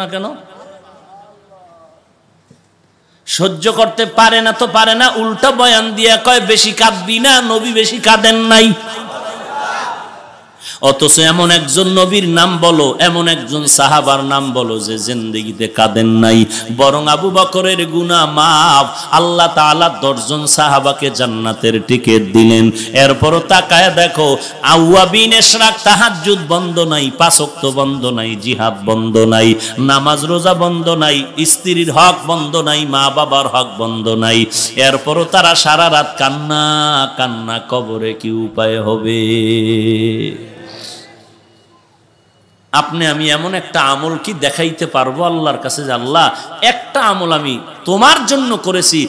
না কেন? সহ্য করতে পারে না তো পারে না, উল্টা বয়ান দিয়া কয় বেশি কাঁদবি না, নবী বেশি কাঁদেন নাই। অথচ এমন একজন নবীর নাম বলো, এমন একজন সাহাবার নাম বলো যে জিন্দেগিতে কাঁদেন নাই, বরং আবু বকরের গুনাহ মাফ, আল্লাহ তাআলা 10 জন সাহাবাকে জান্নাতের টিকিট দিলেন। এরপরও তাকায় দেখো, আওয়াবিন ইশরাক, তাহাজ্জুদ বন্ধ নাই, 5 ওয়াক্ত বন্ধ নাই, জিহাদ বন্ধ নাই, নামাজ রোজা বন্ধ নাই, স্ত্রীর হক বন্ধ নাই, মা বাবার হক বন্ধ নাই। এরপরও তারা সারা রাত কান্না কান্না, কবরে কি উপায় হবে? আপনি আমি এমন একটা আমল কি দেখাইতে পারবো আল্লাহর কাছে যে আল্লাহ একটা আমল আমি তোমার জন্য করেছি,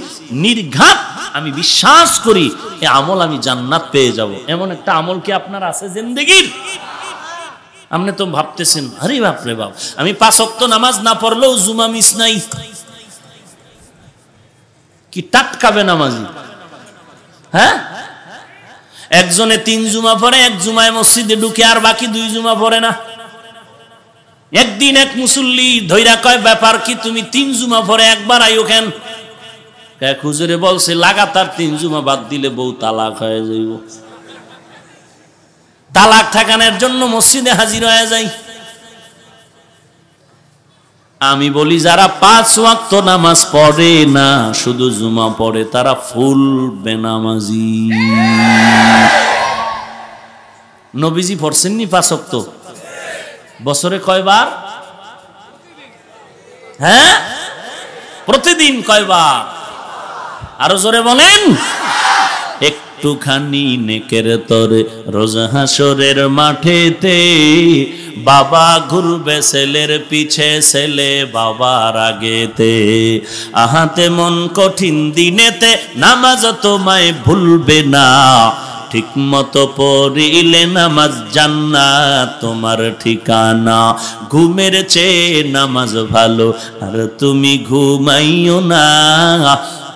নির্ঘাত আমি বিশ্বাস করি এই আমল আমি জান্নাত পেয়ে যাব, এমন একটা আমল কি আপনার আছে জিন্দেগির? আপনি তো ভাবতেছেন আরে বাপ রে বাপ, আমি 5 ওয়াক্ত নামাজ না পড়লেও জুমা মিস নাই। কি টাটকাবে নামাজি? হ্যাঁ, একজনে 3 জুমা পড়ে, এক জুমায় মসজিদে ঢুকে আর বাকি 2 জুমা পড়ে না। একদিন এক মুসল্লি ধৈরা কয় ব্যাপার কি, তুমি 3 জুমা পরে একবার আইও কেন? এক হুজুরে বলছে লাগাতার 3 জুমা বাদ দিলে বউ তালাক হয়ে যাইব, তালাক ঠেকানোর জন্য মসজিদে হাজির হয়ে যায়। আমি বলি যারা 5 ওয়াক্ত নামাজ পড়ে না, শুধু জুমা পড়ে, তারা ফুল বেনামাজি। নবীজি পড়ছেননি 5 ওয়াক্ত? বছরে কয়বার? হ্যাঁ, প্রতিদিন কয়বার? আরো জোরে বলেন। একটুখানি নেকের তরে রোজ হাসরের মাঠেতে, বাবা ঘুরবে ছেলের পিছে, ছেলে বাবার আগেতে, আহাতে মন কঠিন দিনেতে, নামাজ তোমায় ভুলবে না, ঠিক মতো পড়িলে নামাজ জান্নাত তোমার ঠিকানা, ঘুমের চেয়ে নামাজ ভালো আর তুমি ঘুমাইও না,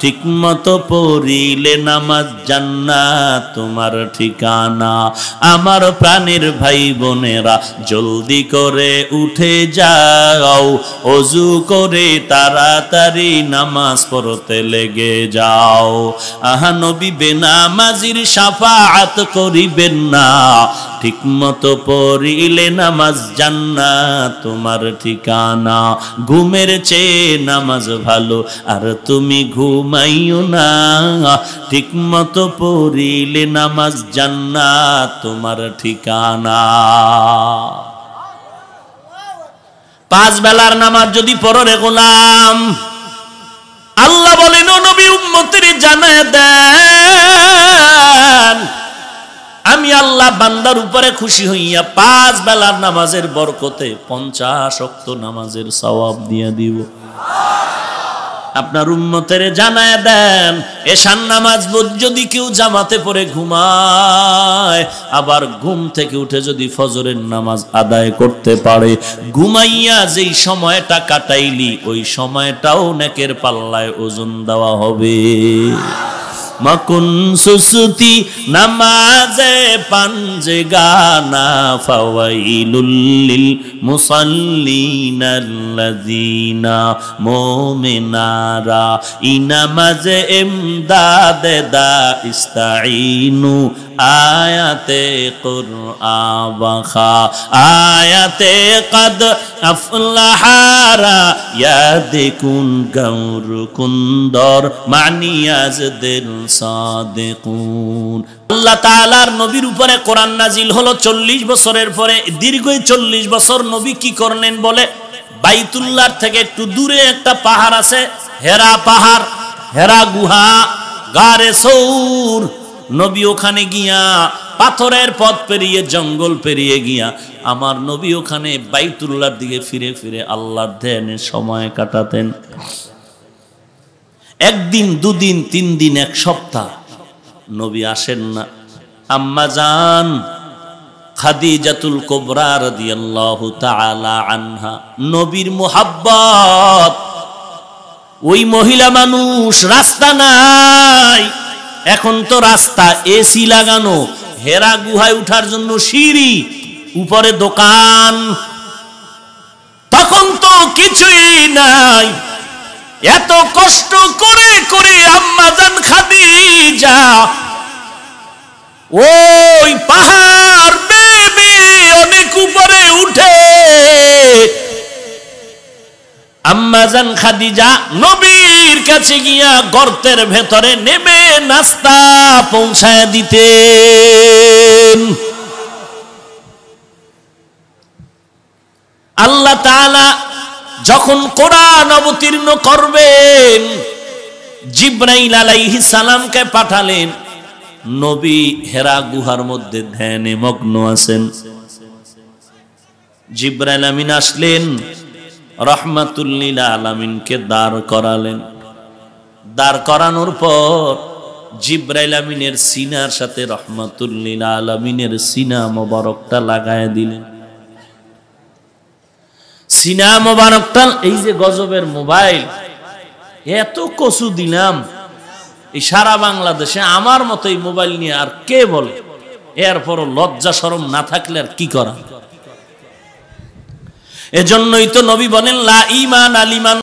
ঠিক মতো পড়িলে নামাজ জান্নাত তোমার ঠিকানা। আমার প্রাণের ভাই বোনেরা জলদি করে উঠে যাও, ওযু করে তাড়াতাড়ি নামাজ পড়তে লেগে যাও, আহা নবী বেনামাজির শাফাআত করিবেন না, ঠিক মতো পড়িলে নামাজ জান্নাত তোমার ঠিকানা, ঘুমের চেয়ে নামাজ ভালো আর তুমি ঘুমাইও না, ঠিক মতো পড়িলে নামাজ জান্নাত তোমার ঠিকানা। 5 বেলার নামাজ যদি পড়ো রে গোলাম, আল্লাহ বলেন ও নবী উম্মতের জানায় দেন, আমি আল্লাহ বান্দার উপরে খুশি হইয়া 5 বেলার নামাজের বরকতে 50 ওয়াক্ত নামাজের সওয়াব দিয়ে দিব। আপনার উম্মতের জানায় দেন, এশার নামাজ যদি কেউ জামাতে পড়ে ঘুমায়, আবার ঘুম থেকে উঠে যদি ফজরের নামাজ আদায় করতে পারে, ঘুমাইয়া যেই সময়টা কাটাইলি ওই সময়টাও নেকের পাল্লায় ওজন দেওয়া হবে। মাকুন সুসুতি নামাজে পাঞ্জে গানা, ফাওয়াইলুল লিল মুসাল্লিনাল্লাযিনা মুমিনারা, ইনামাজে ইমদাদে দা ইস্তাইনু, আয়াতে কুরআন বাখা, আয়াতে কদ আফলাহারা, ইয়াদিকুন গৌর কুন্দর মানিয়াজ দিল সাদিকুন। আল্লাহ তাআলার নবীর উপরে কোরআন নাজিল হলো 40 বছরের পরে। দীর্ঘ 40 বছর নবী কি করলেন বলে, বাইতুল্লাহ থেকে একটু দূরে একটা পাহাড় আছে, হেরা পাহাড়, হেরা গুহা, গারে সৌর। নবী ওখানে গিয়া পাথরের পথ পেরিয়ে, জঙ্গল পেরিয়ে গিয়া আমার নবী ওখানে বাইতুল্লাহর দিকে ফিরে ফিরে আল্লাহর ধ্যানে সময় কাটাতেন। 1 দিন 2 দিন 3 দিন 1 সপ্তাহ নবী আসেন না। আম্মা জান খাদিজাতুল কুবরা রাদিয়াল্লাহু তাআলা আনহা, নবীর মুহাব্বত, ওই মহিলা মানুষ, রাস্তা নাই, এখন তো রাস্তা এসি লাগানো, হেরা গুহায় উঠার জন্য সিঁড়ি, উপরে দোকান, তখন তখন তো কিছুই নাই। এত কষ্ট করে করে আম্মাজান খাদিজা ওই পাহাড় বেয়ে অনেক উপরে উঠে আম্মাজান খাদিজা নবীর কাছে গিয়া গর্তের ভেতরে নেমে নাস্তা পৌঁছায় দিতেন। আল্লাহ তাআলা যখন কোরআন অবতীর্ণ করবেন জিবরাইল আলাইহিস সালামকে পাঠালেন। নবী হেরা গুহার মধ্যে ধ্যানে মগ্ন আছেন। জিবরাইল আমিন আসলেন, রাহমাতুল লিল আলামিনকে দাঁড় করালেন। দাঁড় করানোর পর জিবরাইল আমিনের সিনার সাথে রাহমাতুল লিল আলামিনের সিনা মোবারকটা লাগায় দিলেন। সিনা মোবারকটা, এই যে গজবের মোবাইল, এত কচু দিলাম এই সারা বাংলাদেশে আমার মতো এই মোবাইল নিয়ে আর কে বলে? এরপরও লজ্জা শরম না থাকলে আর কি করা? এজন্যই তো নবী বলেন লা ঈমান আল ঈমান